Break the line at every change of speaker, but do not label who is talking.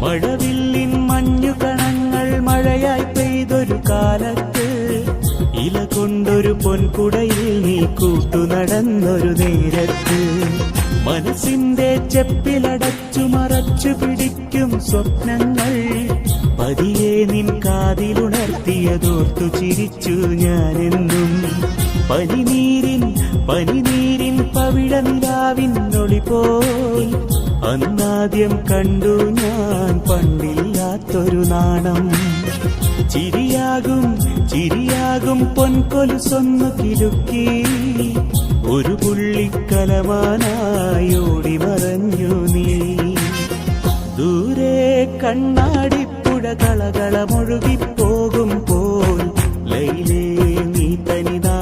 മഴവില്ലിൻ മഞ്ഞുകണങ്ങൾ മഴയായി പെയ്തൊരു കാലത്ത് ഇല കൊണ്ടൊരു പൊൻകുടയിൽ നീ കൂട്ടുനടന്നൊരു നേരത്ത് മനസ്സിന്റെ ചെപ്പിലടച്ചു മറച്ചു പിടിക്കും സ്വപ്നങ്ങൾ പതിയെ നിൻ കാതിലുണർത്തിയതോർത്തു ചിരിച്ചു ഞാനെന്നും പനിനീരിൻ പവിഴനിലാവിനൊളി പോൽ അന്നാദ്യം കണ്ടു ഞാൻ പണ്ടില്ലാത്തൊരു നാണം ചിരിയാകും പൊൻകൊലുസൊന്നു കിലുക്കി ഒരു പുള്ളിക്കലമാനായി ഓടി മറഞ്ഞു നീ ദൂരെ കണ്ണാടിപ്പുഴ കളകളമൊഴുകിപ്പോകും പോൽ ലൈലേ നീ തനിതാ